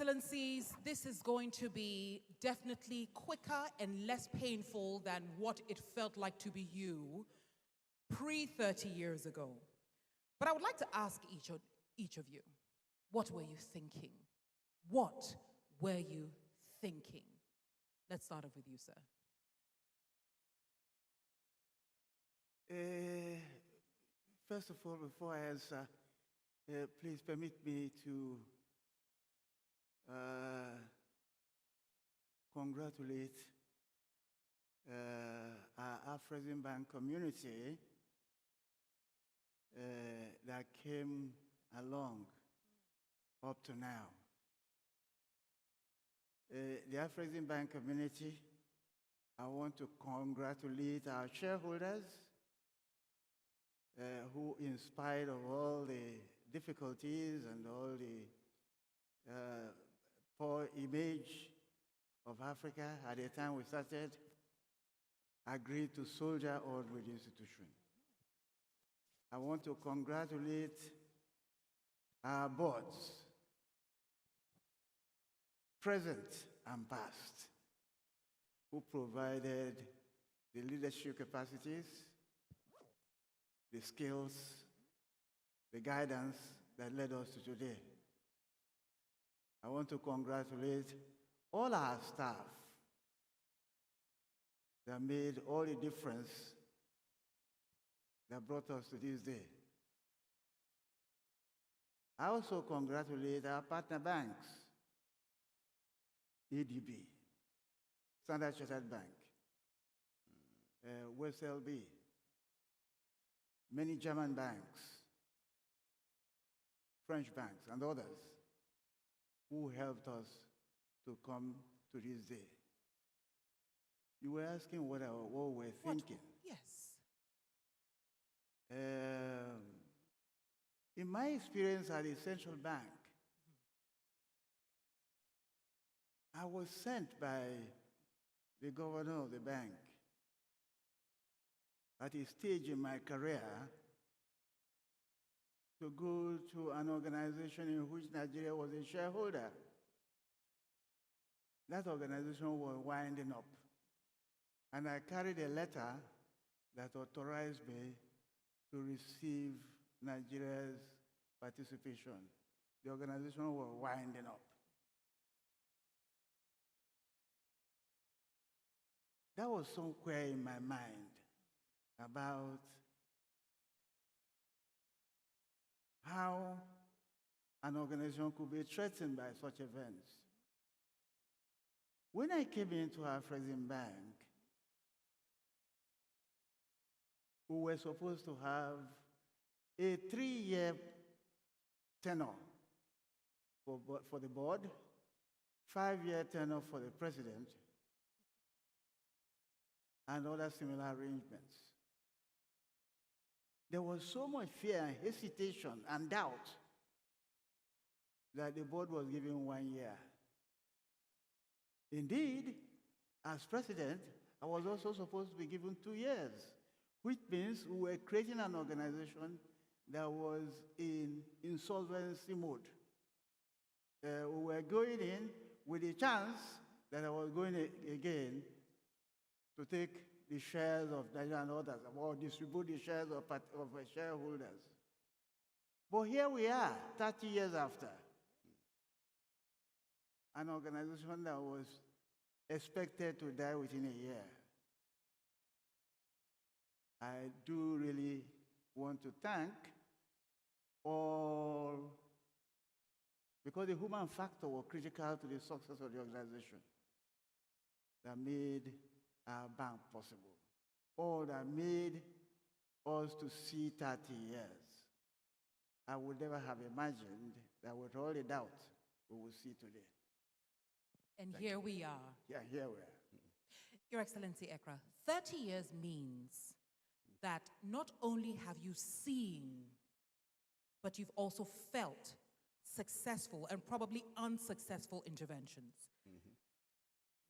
Excellencies, this is going to be definitely quicker and less painful than what it felt like to be you pre-30 years ago. But I would like to ask each of you, what were you thinking? What were you thinking? Let's start off with you, sir. First of all, before I answer, please permit me to congratulate our Afreximbank community that came along up to now. The Afreximbank community, I want to congratulate our shareholders who, in spite of all the difficulties and all the poor image of Africa at the time we started, agreed to soldier on with the institution. I want to congratulate our boards, present and past, who provided the leadership capacities, the skills, the guidance that led us to today. I want to congratulate all our staff that made all the difference that brought us to this day. I also congratulate our partner banks, EDB, Standard Chartered Bank, West LB, many German banks, French banks, and others who helped us to come to this day. You were asking what we're thinking. Yes. In my experience at the central bank, I was sent by the governor of the bank at a stage in my career to go to an organization in which Nigeria was a shareholder. That organization was winding up. And I carried a letter that authorized me to receive Nigeria's participation. The organization was winding up. That was somewhere in my mind about how an organization could be threatened by such events. When I came into Afreximbank, we were supposed to have a 3-year tenure for the board, 5-year tenure for the president, and other similar arrangements. There was so much fear and hesitation and doubt that the board was given 1 year. Indeed, as president, I was also supposed to be given 2 years, which means we were creating an organization that was in insolvency mode. We were going in with a chance that I was going again to take the shares of Nigeria and others, or distribute the shares of shareholders. But here we are, 30 years after. An organization that was expected to die within a year. I do really want to thank all, because the human factor was critical to the success of the organization that made our bank possible, all that made us to see 30 years. I would never have imagined that with all the doubt we will see today. And here we are. Yeah, here we are. Your Excellency Ekra, 30 years means that not only have you seen, but you've also felt successful and probably unsuccessful interventions.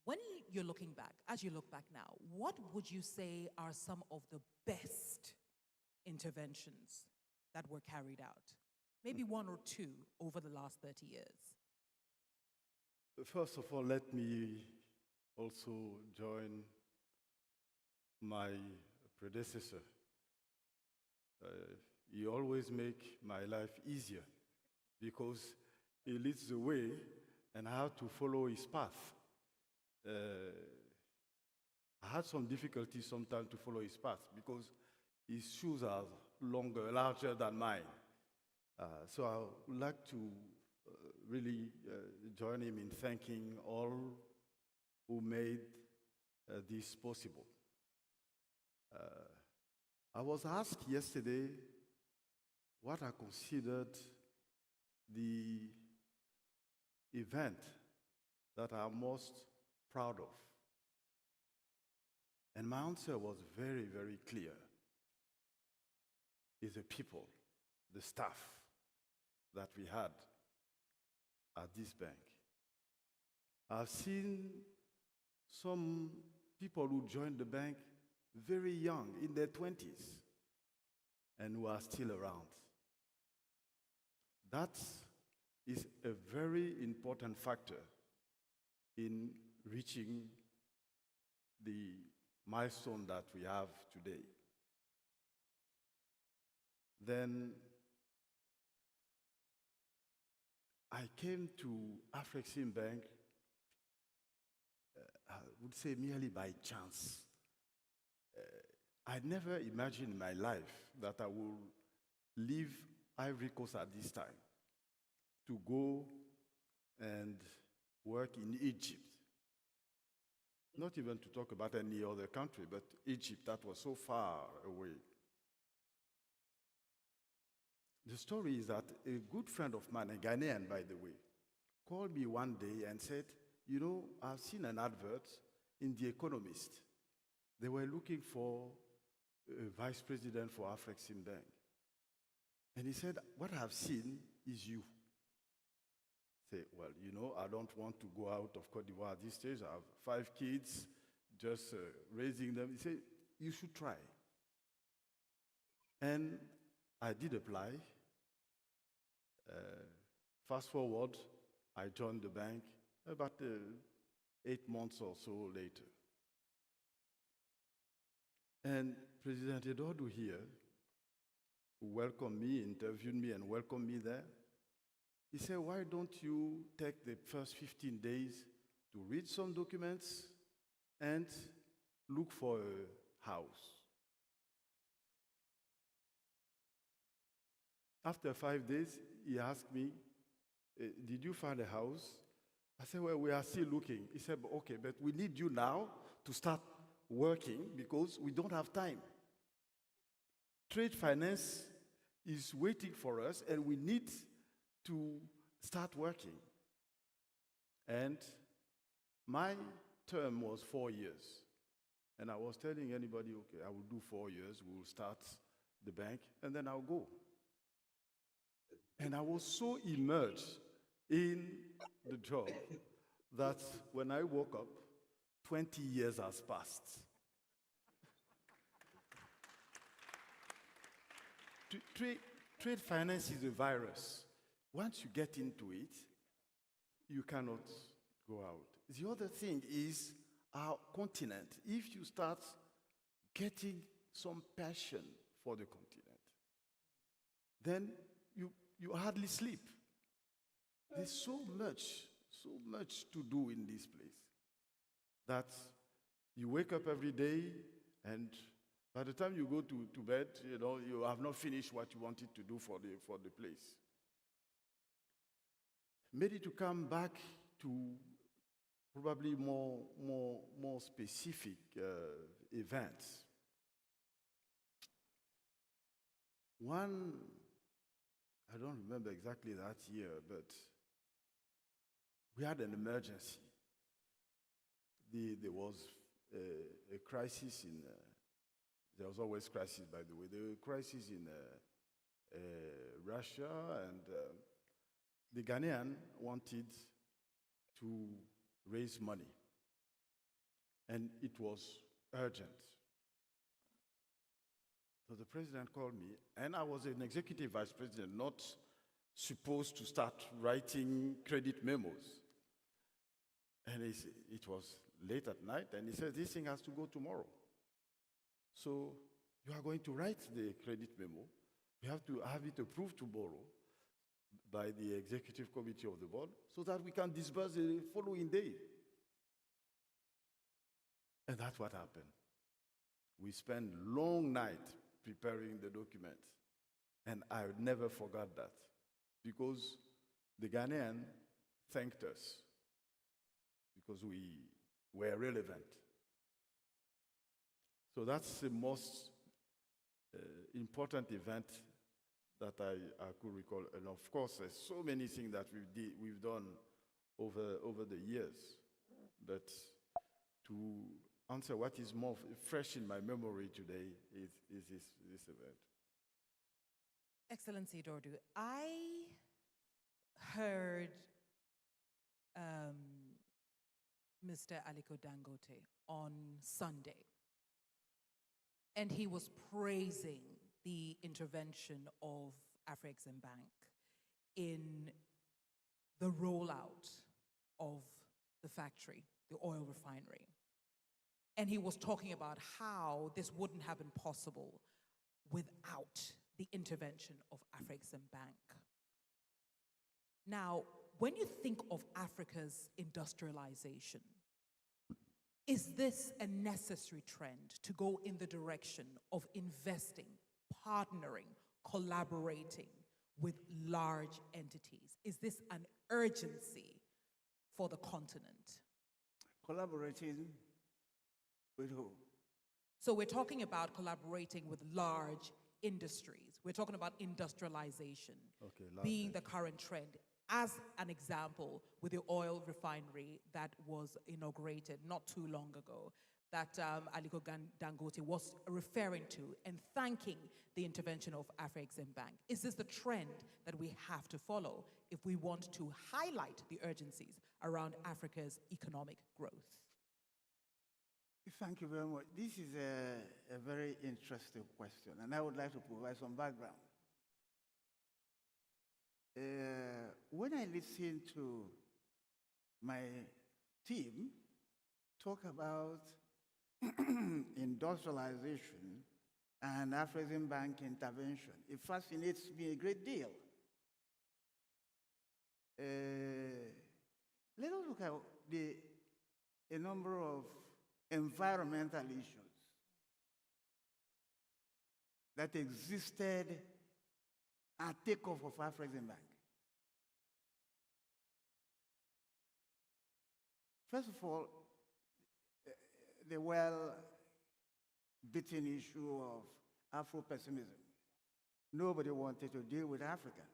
When you're looking back, as you look back now, what would you say are some of the best interventions that were carried out? Maybe one or two over the last 30 years. First of all, let me also join my predecessor. He always make my life easier because he leads the way and I have to follow his path. I had some difficulty sometimes to follow his path because his shoes are larger than mine. So I would like to really join him in thanking all who made this possible. I was asked yesterday what I considered the event that I'm most proud of. And my answer was very, very clear. It's the people, the staff that we had at this bank. I've seen some people who joined the bank very young, in their 20s, and who are still around. That is a very important factor in reaching the milestone that we have today. Then I came to Afreximbank, I would say merely by chance. I never imagined in my life that I would leave Ivory Coast at this time to go and work in Egypt. Not even to talk about any other country, but Egypt, that was so far away. The story is that a good friend of mine, a Ghanaian by the way, called me one day and said, you know, I've seen an advert in The Economist. They were looking for a vice president for Afreximbank. And he said, what I've seen is you. I say, well, you know, I don't want to go out of Cote d'Ivoire at this stage. I have 5 kids, just raising them. He said, you should try. And I did apply. Fast forward, I joined the bank about 8 months or so later. And President Edordu here, who welcomed me, interviewed me, and welcomed me there, he said, why don't you take the first 15 days to read some documents and look for a house? After 5 days, he asked me, did you find a house? I said, well, we are still looking. He said, okay, but we need you now to start working because we don't have time. Trade finance is waiting for us and we need to start working. And my term was 4 years. And I was telling anybody, okay, I will do 4 years, we will start the bank, and then I'll go. And I was so immersed in the job that when I woke up, 20 years has passed. Trade finance is a virus. Once you get into it, you cannot go out. The other thing is our continent. If you start getting some passion for the continent, then you hardly sleep. There's so much to do in this place that you wake up every day and by the time you go to bed, you know, you have not finished what you wanted to do for the place. Maybe to come back to probably more specific events. One, I don't remember exactly that year, but we had an emergency. There was a crisis in, there was always crisis, by the way. There was a crisis in Russia, and the Ghanaian wanted to raise money, and it was urgent. So the president called me, and I was an executive vice president, not supposed to start writing credit memos. And it was late at night, and he said, this thing has to go tomorrow. So you are going to write the credit memo. You have to have it approved tomorrow by the executive committee of the board so that we can disburse the following day. And that's what happened. We spent long night preparing the documents. And I never forgot that because the Ghanaian thanked us because we were relevant. So that's the most important event that I could recall. And of course, there's so many things that we've done over the years. But to answer what is more fresh in my memory today is this event. Excellency Edordu, I heard Mr. Aliko Dangote on Sunday, and he was praising the intervention of Afreximbank in the rollout of the factory, the oil refinery. And he was talking about how this wouldn't have been possible without the intervention of Afreximbank. Now, when you think of Africa's industrialization, is this a necessary trend to go in the direction of investing, partnering, collaborating with large entities? Is this an urgency for the continent? Collaborating with who? So we're talking about collaborating with large industries. We're talking about industrialization being the current trend. As an example, with the oil refinery that was inaugurated not too long ago, that Aliko Dangote was referring to and thanking the intervention of Afreximbank. Is this the trend that we have to follow if we want to highlight the urgencies around Africa's economic growth? Thank you very much. This is a very interesting question, and I would like to provide some background. When I listen to my team talk about industrialization and Afreximbank intervention, it fascinates me a great deal. Let us look at a number of environmental issues that existed at takeoff of Afreximbank. First of all, the well-beaten issue of Afro-pessimism. Nobody wanted to deal with Africa.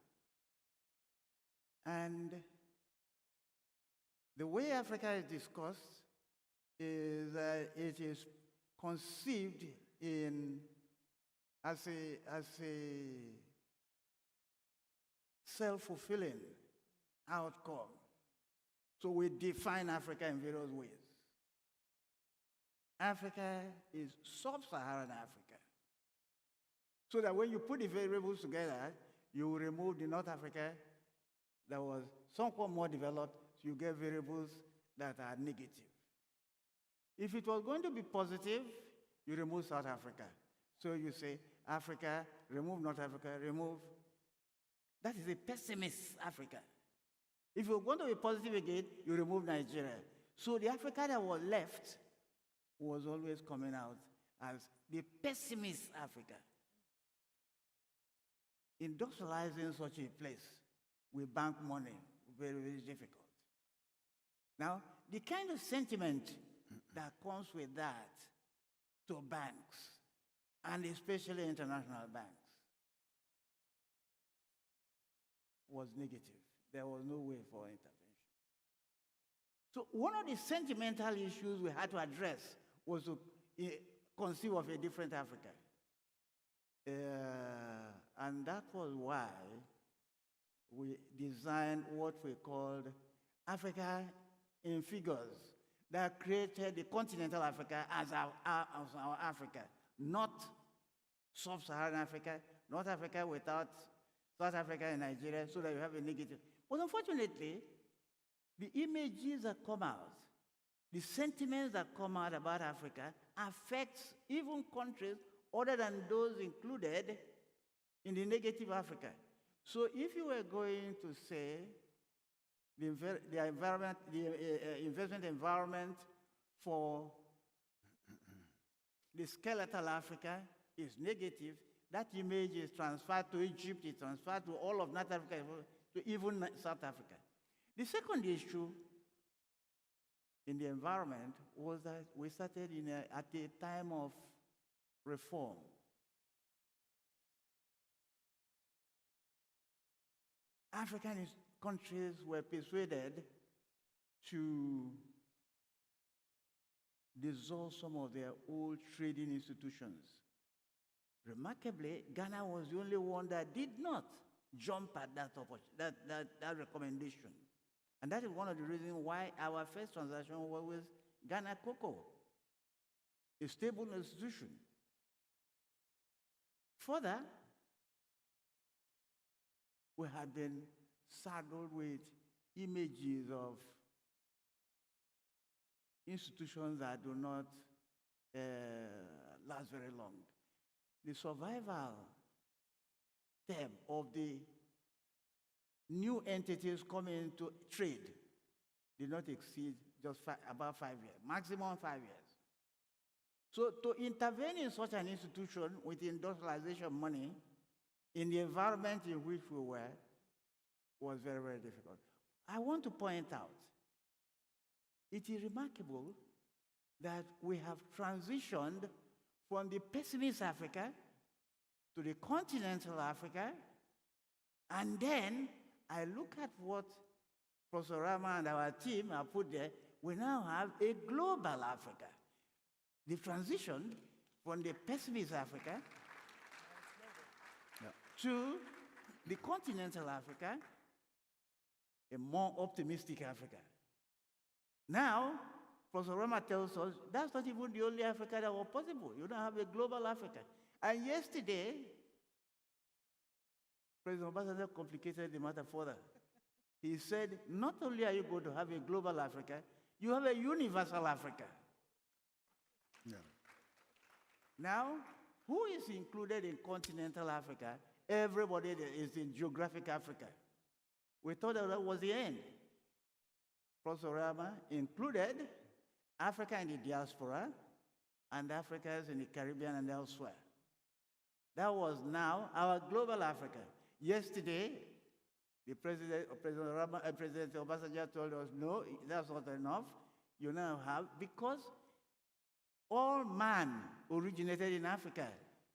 And the way Africa is discussed is that it is conceived as a self-fulfilling outcome. So we define Africa in various ways. Africa is sub-Saharan Africa. So that when you put the variables together, you remove the North Africa that was somewhat more developed, so you get variables that are negative. If it was going to be positive, you remove South Africa. So you say Africa, remove North Africa, remove. That is a pessimist Africa. If you're going to be positive again, you remove Nigeria. So the Africa that was left was always coming out as the pessimist Africa. Industrializing such a place with bank money, very, very difficult. Now, the kind of sentiment that comes with that to banks, and especially international banks, was negative. There was no way for intervention. So one of the sentimental issues we had to address was to conceive of a different Africa. And that was why we designed what we called Africa in Figures, that created the continental Africa as our Africa, not sub-Saharan Africa, not Africa without South Africa and Nigeria, so that you have a negative. But unfortunately, the images that come out the sentiments that come out about Africa affects even countries other than those included in the negative Africa. So if you were going to say the investment environment for the skeletal Africa is negative, that image is transferred to Egypt, it's transferred to all of North Africa, to even South Africa. The second issue in the environment was that we started at a time of reform. African countries were persuaded to dissolve some of their old trading institutions. Remarkably, Ghana was the only one that did not jump at that recommendation. And that is one of the reasons why our first transaction was with Ghana Cocoa, a stable institution. Further, we have been saddled with images of institutions that do not last very long. The survival term of the new entities coming into trade did not exceed just about 5 years, maximum 5 years. So to intervene in such an institution with industrialization money in the environment in which we were was very, very difficult. I want to point out, it is remarkable that we have transitioned from the pessimist Africa to the continental Africa, and then I look at what Professor Rama and our team have put there, we now have a global Africa. The transition from the pessimist Africa to the continental Africa, a more optimistic Africa. Now, Professor Rama tells us that's not even the only Africa that was possible. You don't have a global Africa. And yesterday, President Obasanjo complicated the matter further. He said, not only are you going to have a global Africa, you have a universal Africa. Yeah. Now, who is included in continental Africa? Everybody that is in geographic Africa. We thought that was the end. Professor Rama included Africa in the diaspora and Africans in the Caribbean and elsewhere. That was now our global Africa. Yesterday, the President Obasanjo told us, no, that's not enough. You now have, because all man originated in Africa.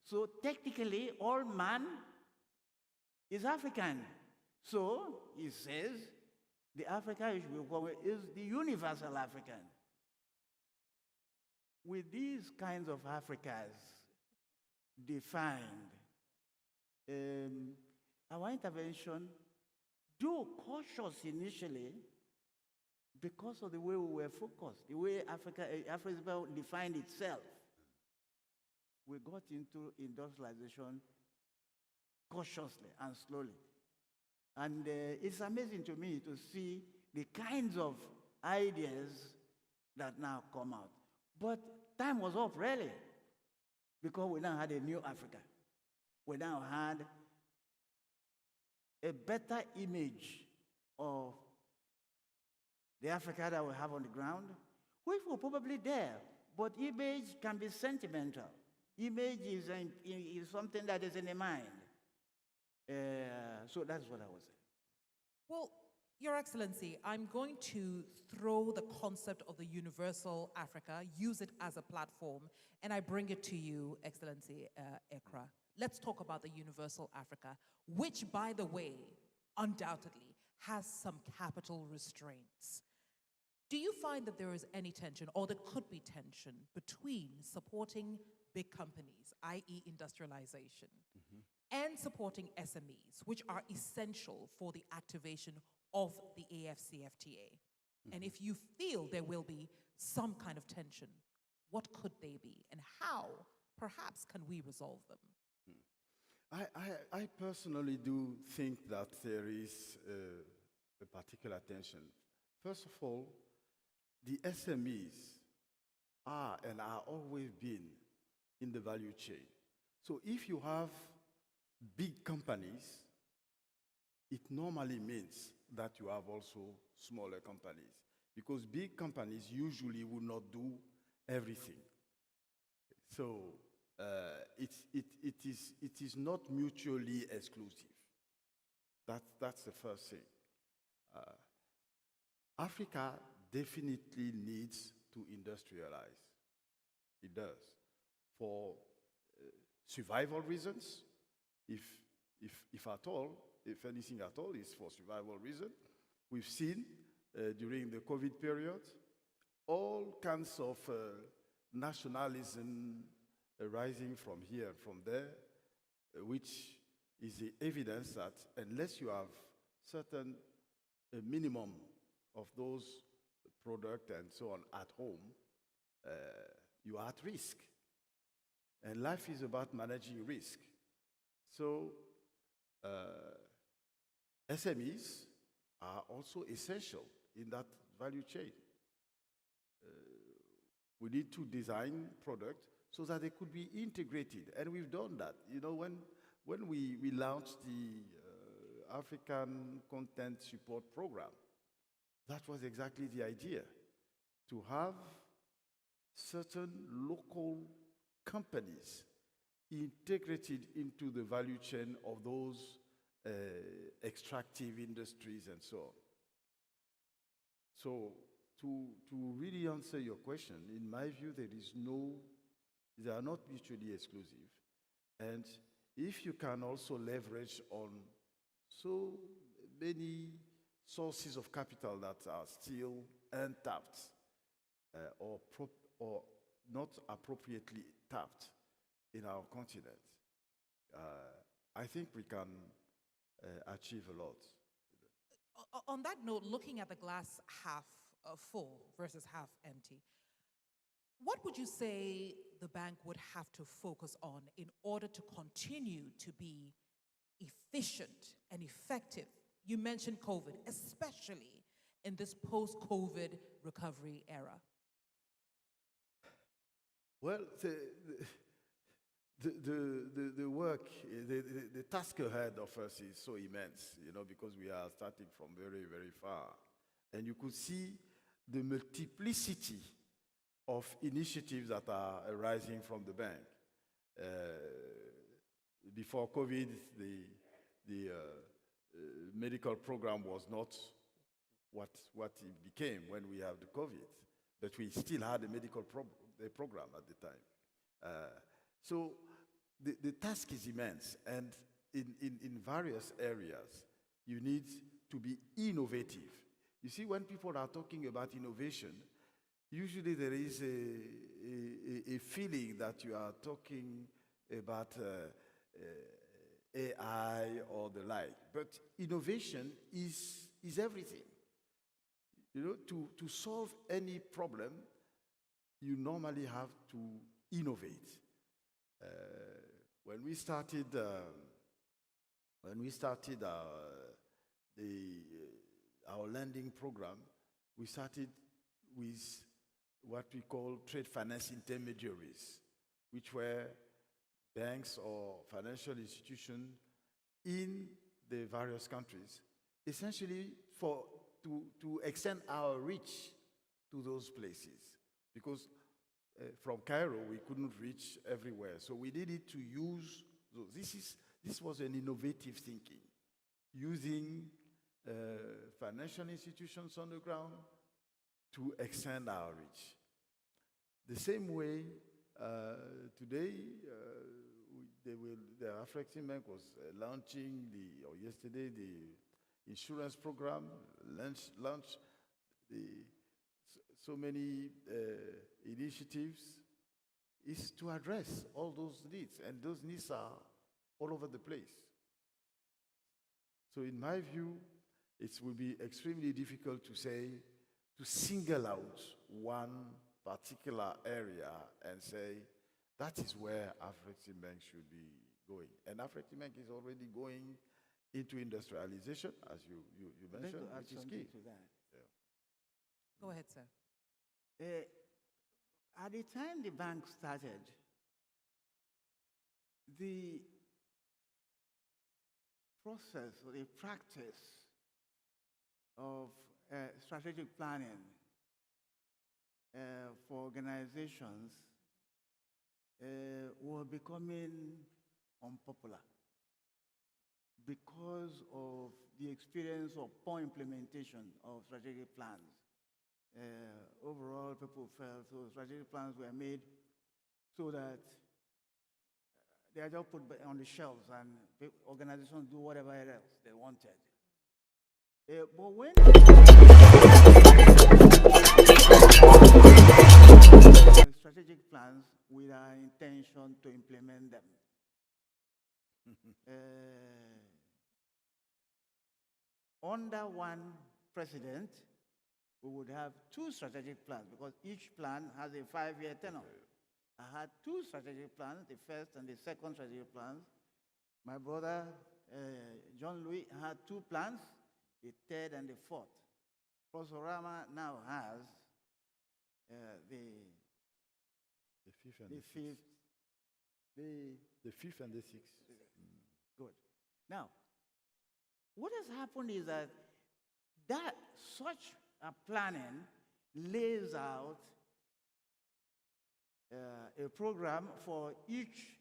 So technically, all man is African. So he says, the Africa is the universal African. With these kinds of Africas defined, our intervention, though cautious initially, because of the way we were focused, the way Afreximbank defined itself, we got into industrialization cautiously and slowly. And it's amazing to me to see the kinds of ideas that now come out. But time was up, really, because we now had a new Africa. We now had a better image of the Africa that we have on the ground, which were probably there, but image can be sentimental. Image is something that is in the mind. So that's what I was saying. Well, Your Excellency, I'm going to throw the concept of the universal Africa, use it as a platform, and I bring it to you, Excellency Ekra. Let's talk about the universal Africa, which, by the way, undoubtedly has some capital restraints. Do you find that there is any tension, or there could be tension, between supporting big companies, i.e. industrialization, and supporting SMEs, which are essential for the activation of the AFCFTA? And if you feel there will be some kind of tension, what could they be, and how, perhaps, can we resolve them? I personally do think that there is a particular tension. First of all, the SMEs are and are always been in the value chain. So if you have big companies, it normally means that you have also smaller companies, because big companies usually will not do everything. So it is not mutually exclusive. That's the first thing. Africa definitely needs to industrialize. It does. For survival reasons, if at all, if anything at all, is for survival reason. We've seen during the COVID period all kinds of nationalism arising from here and from there, which is the evidence that unless you have certain minimum of those products and so on at home, you are at risk. And life is about managing risk. So SMEs are also essential in that value chain. We need to design products so that they could be integrated, and we've done that. You know, when we launched the African Content Support Program, that was exactly the idea, to have certain local companies integrated into the value chain of those extractive industries and so on. So to really answer your question, in my view, they are not mutually exclusive. And if you can also leverage on so many sources of capital that are still untapped or not appropriately tapped in our continent, I think we can achieve a lot. On that note, looking at the glass half full versus half empty, what would you say the bank would have to focus on in order to continue to be efficient and effective? You mentioned COVID, especially in this post-COVID recovery era. Well, the work, the task ahead of us is so immense, you know, because we are starting from very, very far. And you could see the multiplicity of initiatives that are arising from the bank. Before COVID, the medical program was not what it became when we have the COVID, but we still had a medical program at the time. So the task is immense, and in various areas, you need to be innovative. You see, when people are talking about innovation, usually there is a feeling that you are talking about AI or the like. But innovation is everything. You know, to solve any problem, you normally have to innovate. When we started our lending program, we started with what we call trade finance intermediaries, which were banks or financial institutions in the various countries, essentially to extend our reach to those places. Because from Cairo, we couldn't reach everywhere. So we needed to use those. This was an innovative thinking, using financial institutions on the ground to extend our reach. The same way, today, the Afreximbank was launching yesterday the insurance program, launched so many initiatives, is to address all those needs, and those needs are all over the place. So in my view, it will be extremely difficult to single out one particular area and say, that is where Afreximbank should be going. And Afreximbank is already going into industrialization, as you mentioned, which is key. To that. Go ahead, sir. At the time the bank started, the process or the practice of strategic planning for organizations were becoming unpopular because of the experience of poor implementation of strategic plans. Overall, people felt so strategic plans were made so that they are just put on the shelves and organizations do whatever else they wanted. But when strategic plans with our intention to implement them. Under one president, we would have two strategic plans because each plan has a 5-year tenure. I had two strategic plans, the first and the second strategic plans. My brother, John Louis, had two plans, the third and the fourth. Prosorama now has the fifth and the sixth. Good. Now, what has happened is that such a planning lays out a program for each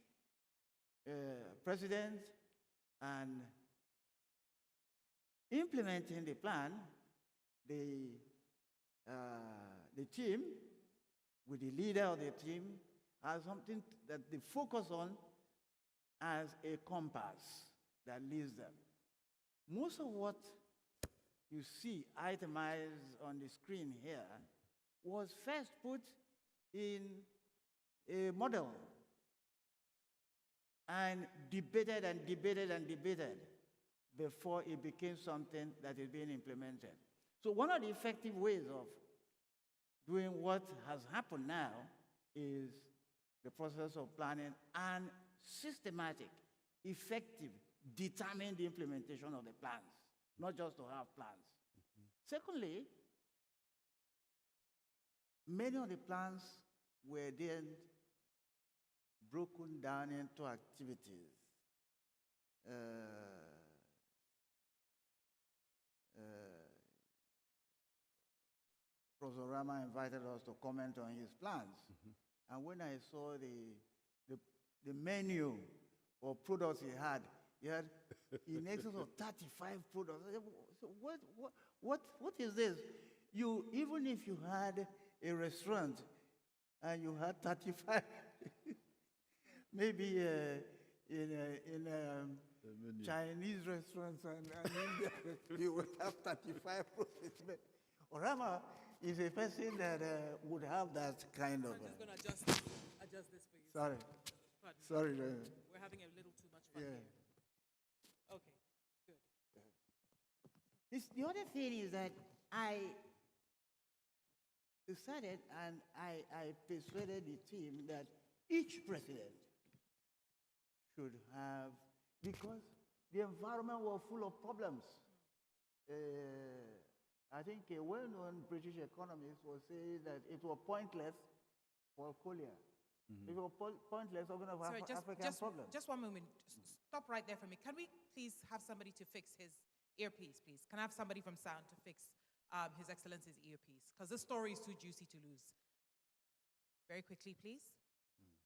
president, and implementing the plan, the team, with the leader of the team, has something that they focus on as a compass that leads them. Most of what you see itemized on the screen here was first put in a model and debated and debated and debated before it became something that is being implemented. So one of the effective ways of doing what has happened now is the process of planning and systematic, effective, determined implementation of the plans, not just to have plans. Secondly, many of the plans were then broken down into activities. Prosorama invited us to comment on his plans. And when I saw the menu of products he had in excess of 35 products. I said, so what is this? Even if you had a restaurant and you had 35, maybe in Chinese restaurants and India, you would have 35 products. Orama is a person that would have that kind of. I'm just going to adjust this for you. Sorry. Pardon. Sorry. We're having a little too much fun here. Okay, good. The other thing is that I decided and I persuaded the team that each president should have, because the environment was full of problems. I think a well-known British economist was saying that it was pointless for Collier. It was pointless talking about African problems. Just 1 moment. Stop right there for me. Can we please have somebody to fix his earpiece, please? Can I have somebody from sound to fix His Excellency's earpiece? Because this story is too juicy to lose. Very quickly, please.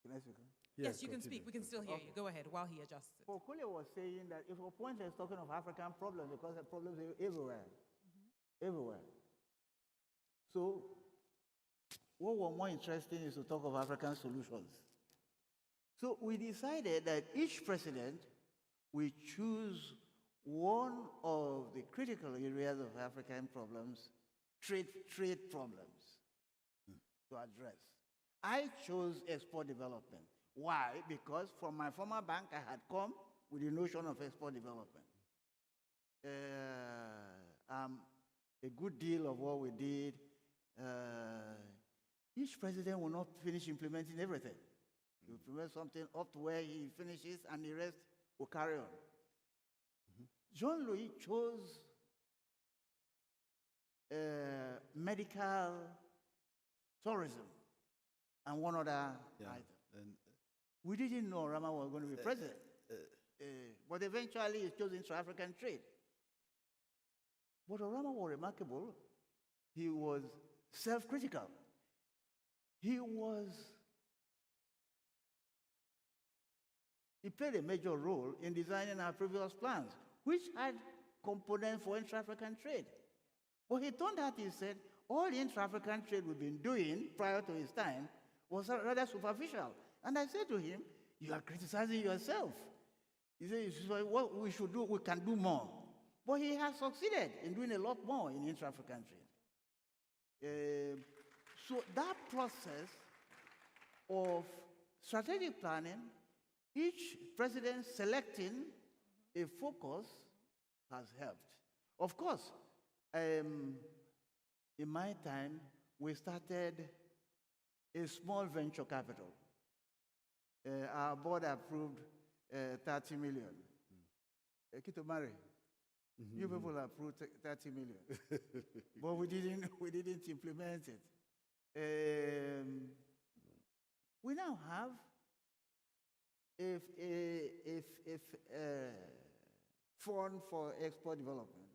Can I speak? Yes, you can speak. We can still hear you. Go ahead while he adjusts it. Collier was saying that it was pointless talking of African problems because the problems are everywhere. Everywhere. So, what was more interesting is to talk of African solutions. So we decided that each president will choose one of the critical areas of African problems, trade problems, to address. I chose export development. Why? Because from my former bank, I had come with the notion of export development. A good deal of what we did, each president will not finish implementing everything. He will implement something up to where he finishes, and the rest will carry on. John Louis chose medical tourism, and one other item. And We didn't know Rama was going to be president. But eventually he chose intra-African trade. But Rama was remarkable. He was self-critical. He played a major role in designing our previous plans, which had components for intra-African trade. But he turned out, he said, all the intra-African trade we've been doing prior to his time was rather superficial. And I said to him, you are criticizing yourself. He said, what we should do, we can do more. But he has succeeded in doing a lot more in intra-African trade. So that process of strategic planning, each president selecting a focus has helped. Of course, in my time, we started a small venture capital. Our board approved 30 million. Kito Mari, you people approved 30 million. But we didn't implement it. We now have a fund for export development,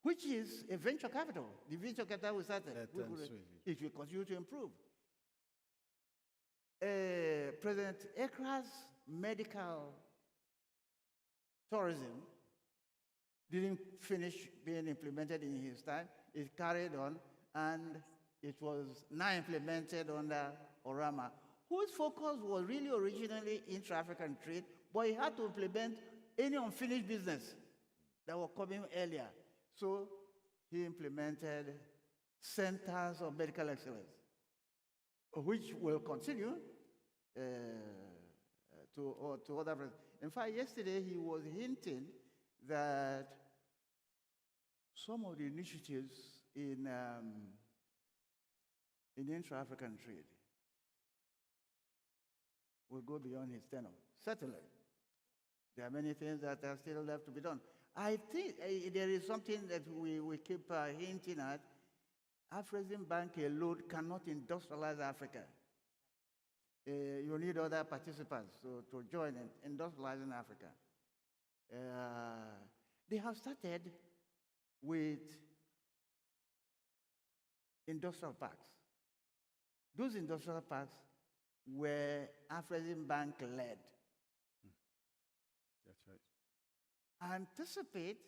which is a venture capital. The venture capital we started, it will continue to improve. President Ekra's medical tourism didn't finish being implemented in his time. It carried on, and it was now implemented under Orama, whose focus was really originally intra-African trade, but he had to implement any unfinished business that were coming earlier. So he implemented centers of medical excellence, which will continue to other places. In fact, yesterday he was hinting that some of the initiatives in intra-African trade will go beyond his tenure. Certainly, there are many things that are still left to be done. I think there is something that we keep hinting at. Afreximbank alone cannot industrialize Africa. You need other participants to join in industrializing Africa. They have started with industrial parks. Those industrial parks were Afreximbank led. That's right. Anticipate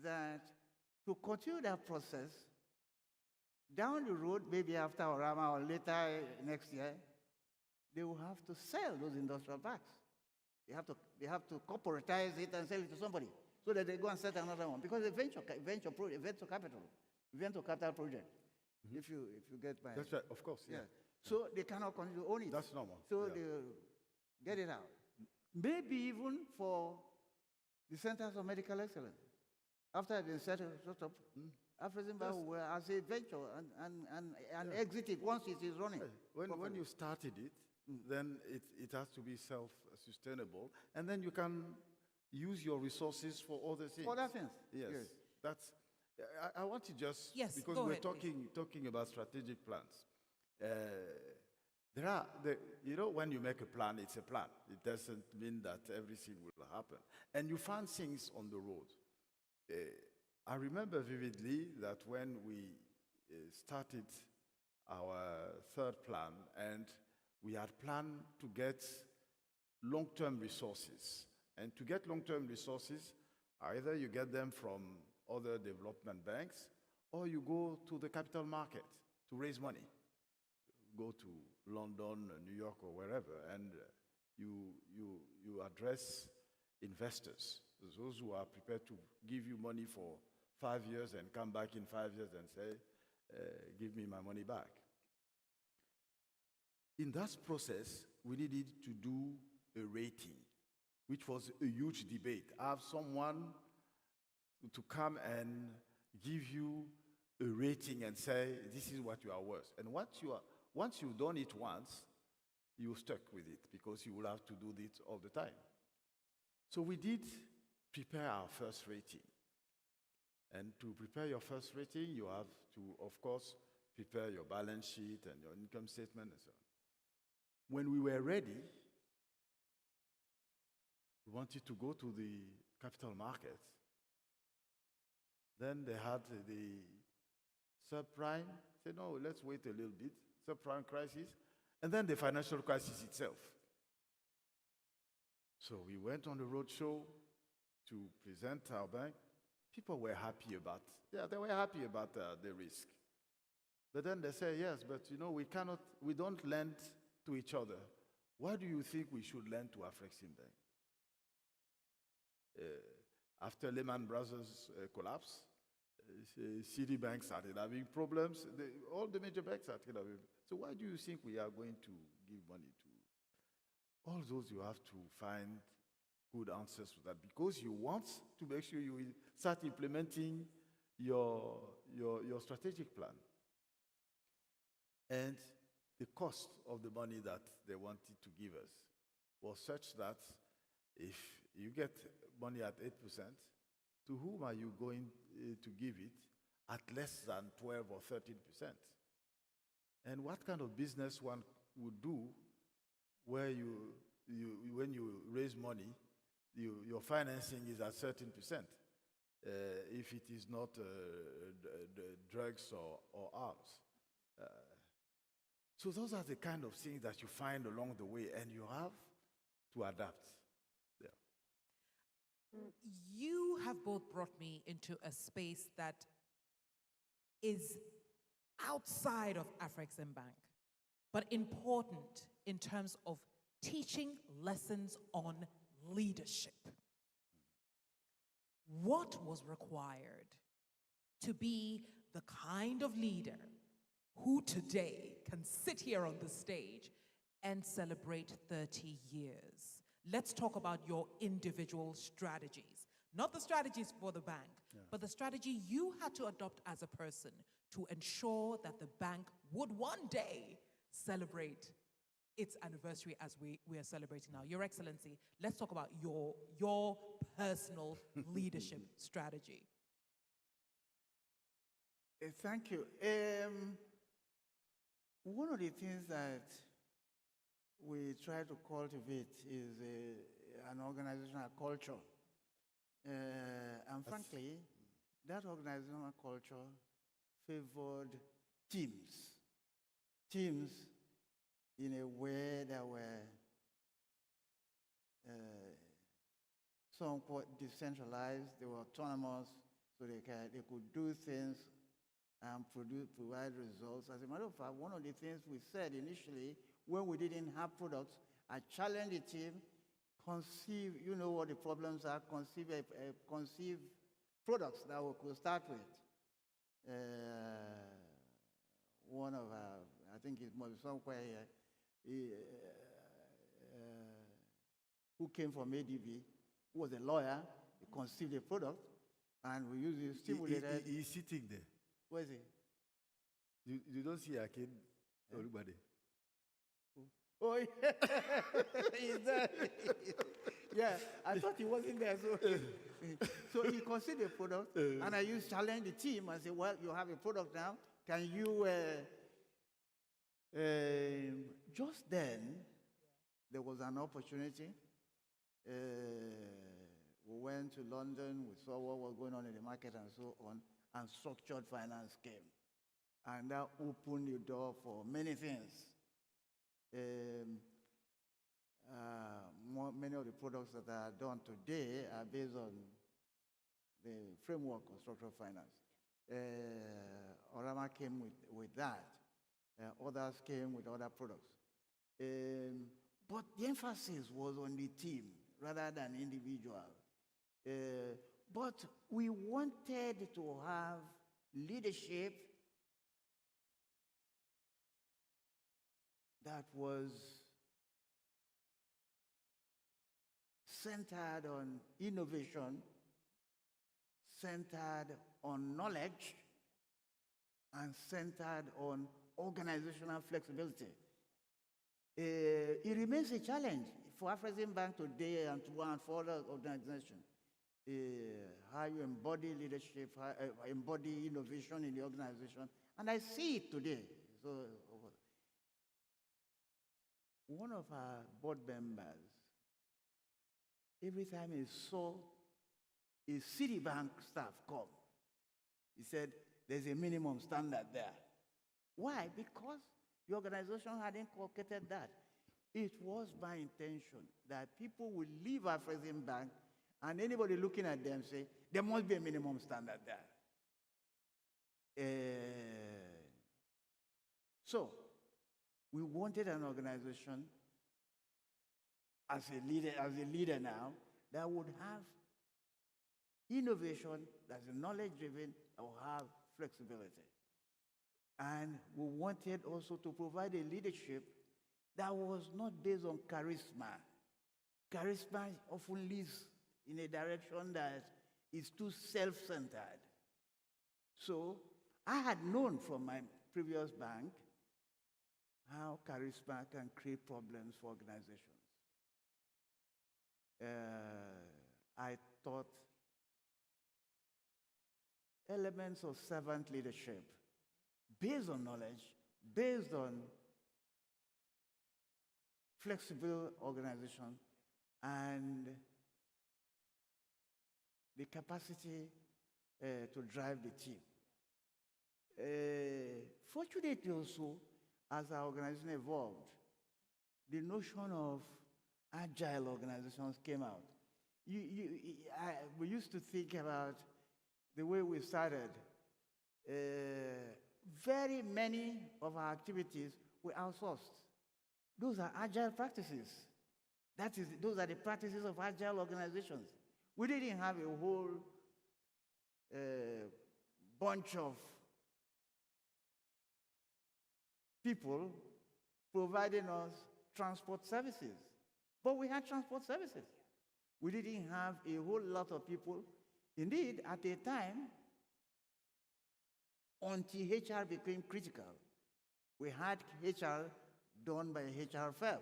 that to continue that process, down the road, maybe after Orama or later next year, they will have to sell those industrial parks. They have to corporatize it and sell it to somebody so that they go and set another one. Because a venture capital project, if you get my... That's right, of course, yeah. So they cannot continue to own it. That's normal. So they get it out. Maybe even for the centers of medical excellence. After they set up, Afreximbank will as a venture and exit it once it is running. When you started it, then it has to be self-sustainable, and then you can use your resources for other things. For other things. Yes. That's. I want to just because go we're ahead, talking about strategic plans. When you make a plan, it's a plan. It doesn't mean that everything will happen, and you find things on the road. I remember vividly that when we started our third plan, and we had planned to get long-term resources. And to get long-term resources, either you get them from other development banks, or you go to the capital market to raise money. Go to London, New York, or wherever, and you address investors, those who are prepared to give you money for 5 years and come back in 5 years and say, give me my money back. In that process, we needed to do a rating, which was a huge debate. Have someone to come and give you a rating and say, this is what you are worth. And once you've done it once, you're stuck with it because you will have to do this all the time. So we did prepare our first rating. And to prepare your first rating, you have to, of course, prepare your balance sheet and your income statement and so on. When we were ready, we wanted to go to the capital markets. Then they had the subprime. Said, no, let's wait a little bit. Subprime crisis. And then the financial crisis itself. So we went on the roadshow to present our bank. People were happy about, they were happy about the risk. But then they say, yes, but we don't lend to each other. Why do you think we should lend to Afreximbank? After Lehman Brothers collapse, Citibank started having problems. All the major banks started having. So why do you think we are going to give money to? All those you have to find good answers to that, because you want to make sure you start implementing your strategic plan. And the cost of the money that they wanted to give us was such that if you get money at 8%, to whom are you going to give it at less than 12 or 13%? And what kind of business one would do where when you raise money, your financing is at 13%, if it is not drugs or arms. So those are the kind of things that you find along the way, and you have to adapt. You have both brought me into a space that is outside of Afreximbank, but important in terms of teaching lessons on leadership. What was required to be the kind of leader who today can sit here on the stage and celebrate 30 years? Let's talk about your individual strategies. Not the strategies for the bank, but the strategy you had to adopt as a person to ensure that the bank would one day celebrate its anniversary as we are celebrating now. Your Excellency, let's talk about your personal leadership strategy. Thank you. One of the things that we try to cultivate is an organizational culture. And frankly, that organizational culture favored teams. Teams in a way that were somewhat decentralized, they were autonomous, so they could do things and provide results. As a matter of fact, one of the things we said initially, when we didn't have products, I challenged the team, conceive, you know what the problems are, conceive products that we could start with. One of our, I think it was somewhere here, who came from ADV, who was a lawyer, he conceived a product, and we used it, stimulated. He's sitting there. Where is he? You don't see a kid, everybody. Oh, yeah. He's there. Yeah, I thought he wasn't there. So he considered a product, and I used to challenge the team. I said, well, you have a product now. Can you, just then, there was an opportunity. We went to London, we saw what was going on in the market and so on, and structured finance came. And that opened the door for many things. Many of the products that are done today are based on the framework of structural finance. Orama came with that. Others came with other products. But the emphasis was on the team rather than individual. But we wanted to have leadership that was centered on innovation, centered on knowledge, and centered on organizational flexibility. It remains a challenge for Afreximbank today and for other organizations. how you embody leadership, how embody innovation in the organization, and I see it today. So, one of our board members, every time he saw a Citibank staff come, he said, there's a minimum standard there. Why? Because the organization had inculcated that. It was my intention that people will leave Afreximbank and anybody looking at them say, there must be a minimum standard there. So, we wanted an organization as a leader now that would have innovation, that's knowledge-driven, that will have flexibility. And we wanted also to provide a leadership that was not based on charisma. Charisma often leads in a direction that is too self-centered. So I had known from my previous bank how charisma can create problems for organizations. I taught elements of servant leadership based on knowledge, based on flexible organization, and the capacity to drive the team. Fortunately also, as our organization evolved, the notion of agile organizations came out. We used to think about the way we started. Very many of our activities were outsourced. Those are agile practices. Those are the practices of agile organizations. We didn't have a whole bunch of people providing us transport services. But we had transport services. We didn't have a whole lot of people. Indeed, at a time, until HR became critical, we had HR done by a HR firm.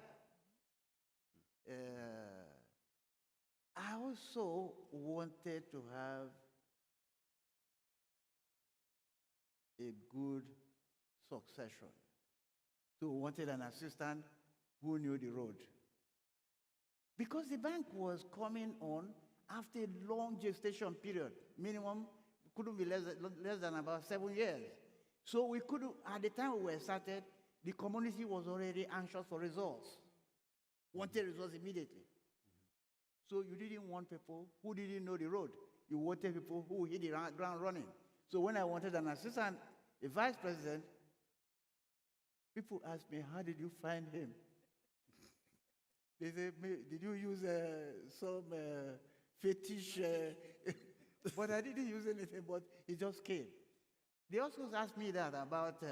I also wanted to have a good succession. So we wanted an assistant who knew the road. Because the bank was coming on after a long gestation period, minimum couldn't be less than about 7 years. So we couldn't, at the time we were started, the community was already anxious for results, wanted results immediately. So you didn't want people who didn't know the road. You wanted people who hit the ground running. So when I wanted an assistant, a vice president, people asked me, how did you find him? They said, did you use some fetish? But I didn't use anything, but it just came. They also asked me that about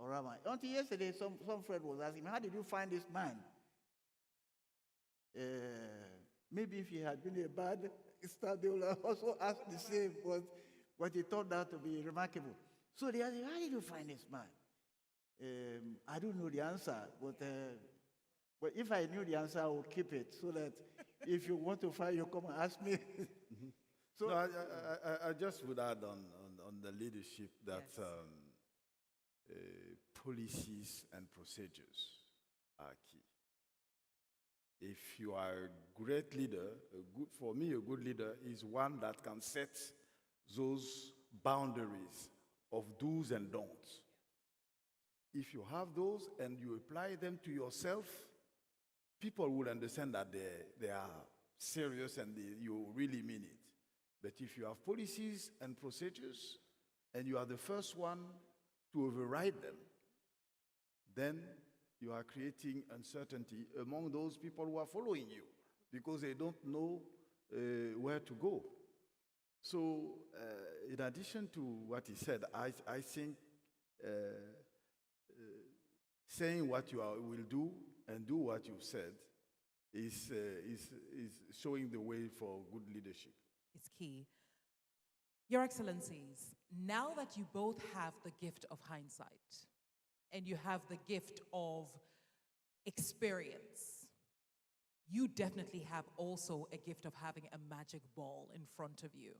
Orama. Until yesterday, some friend was asking me, how did you find this man? Maybe if he had been a bad star, they would have also asked the same, but it turned out to be remarkable. So they asked me, how did you find this man? I don't know the answer, but if I knew the answer, I would keep it so that if you want to find, you come and ask me. So no, I just would add on the leadership that yes. Policies and procedures are key. If you are a great leader, for me, a good leader is one that can set those boundaries of do's and don'ts. If you have those and you apply them to yourself, people will understand that they are serious and you really mean it. But if you have policies and procedures and you are the first one to override them, then you are creating uncertainty among those people who are following you because they don't know where to go. So in addition to what he said, I think saying what you will do and do what you said is showing the way for good leadership. It's key. Your Excellencies, now that you both have the gift of hindsight and you have the gift of experience, you definitely have also a gift of having a magic ball in front of you.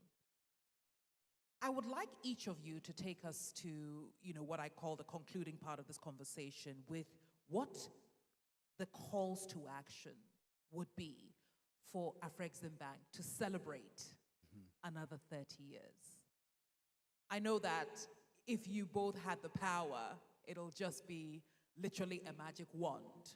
I would like each of you to take us to, what I call the concluding part of this conversation with what the calls to action would be for Afreximbank to celebrate another 30 years. I know that if you both had the power, it'll just be literally a magic wand.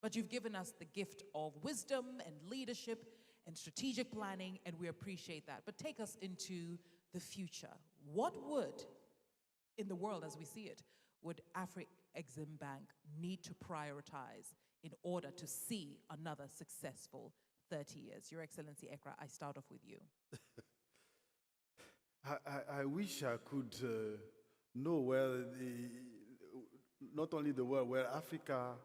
But you've given us the gift of wisdom and leadership and strategic planning, and we appreciate that. But take us into the future. What would, in the world as we see it, would Afreximbank need to prioritize in order to see another successful 30 years? Your Excellency Ekra, I start off with you. I wish I could know where not only the world, where Africa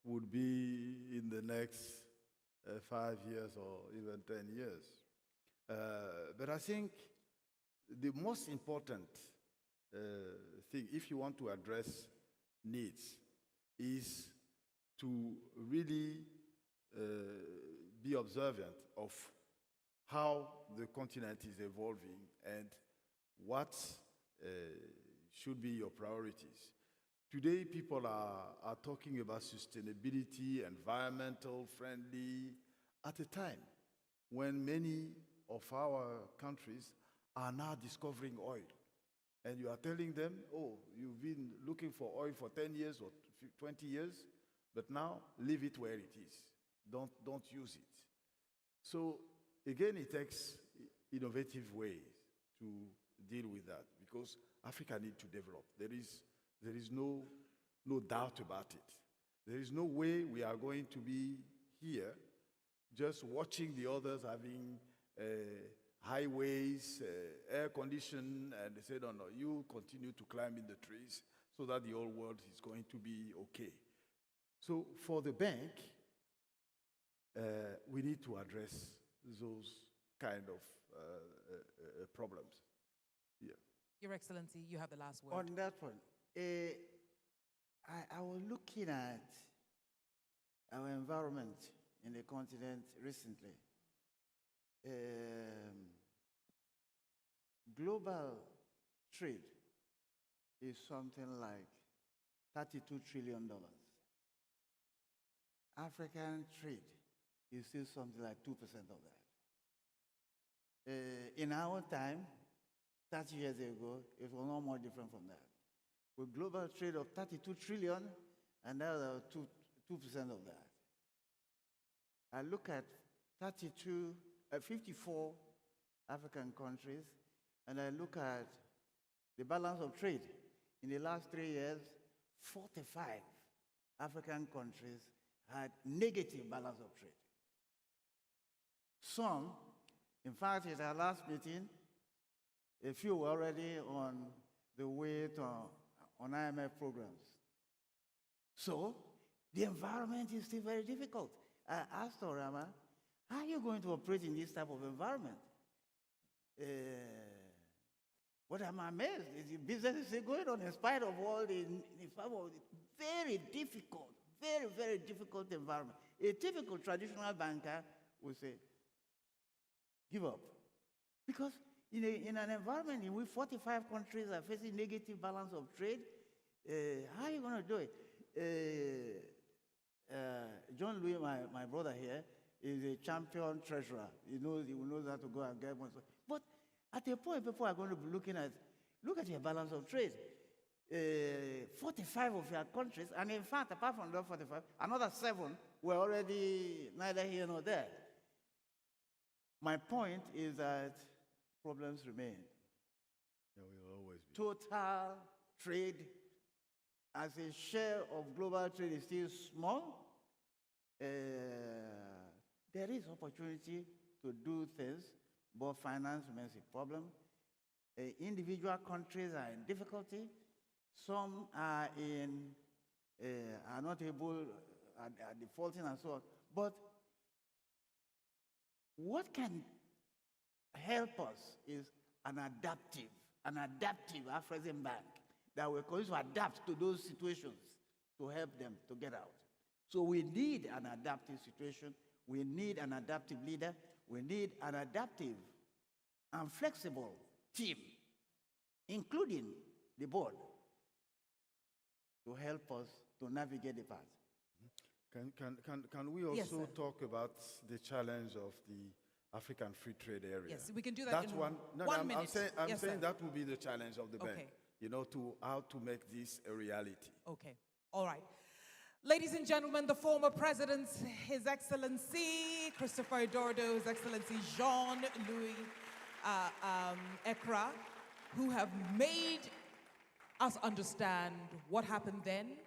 would be in the next 5 years or even 10 years. But I think the most important thing, if you want to address needs, is to really be observant of how the continent is evolving and what should be your priorities. Today, people are talking about sustainability, environmental friendly, at a time when many of our countries are now discovering oil. And you are telling them, oh, you've been looking for oil for 10 years or 20 years, but now leave it where it is. Don't use it. So again, it takes innovative ways to deal with that, because Africa needs to develop. There is no doubt about it. There is no way we are going to be here just watching the others having highways, air condition, and they say, no, you continue to climb in the trees so that the whole world is going to be okay. So for the bank, we need to address those kind of problems. Yeah. Your Excellency, you have the last word. On that one, I was looking at our environment in the continent recently. Global trade is something like $32 trillion. African trade is still something like 2% of that. In our time, 30 years ago, it was no more different from that. With global trade of 32 trillion, and now 2% of that. I look at 54 African countries, and I look at the balance of trade. In the last 3 years, 45 African countries had negative balance of trade. Some, in fact, at our last meeting, a few were already on the way to on IMF programs. So the environment is still very difficult. I asked Orama, how are you going to operate in this type of environment? What I'm amazed is the business is still going on in spite of all the very difficult, very, very difficult environment. A typical traditional banker would say, give up. Because in an environment in which 45 countries are facing negative balance of trade, how are you going to do it? John Louis, my brother here, is a champion treasurer. He knows how to go and get money. But at a point, people are going to be looking at, look at your balance of trade. 45 of your countries, and in fact, apart from those 45, another 7 were already neither here nor there. My point is that problems remain. There will always be. Total trade as a share of global trade is still small. There is opportunity to do things, but finance remains a problem. Individual countries are in difficulty. Some are not able, are defaulting and so on. But what can help us is an adaptive Afreximbank that will continue to adapt to those situations to help them to get out. So we need an adaptive situation We need an adaptive leader. We need an adaptive and flexible team, including the board, to help us to navigate the path. Can we Yes, also sir. talk about the challenge of the African free trade area? Yes, we can do that That's in one. No, 1 I'm minute. saying, Yes, sir. that will be the challenge of the bank. Okay. You know, to how to make this a reality. Okay, all right. Ladies and gentlemen, the former president, His Excellency Christopher Edordu, His Excellency Jean-Louis Ekra, who have made us understand what happened then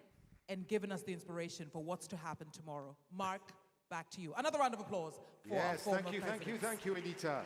and given us the inspiration for what's to happen tomorrow. Mark, back to you. Another round of applause for our Yes, former thank you, presidents. Anita.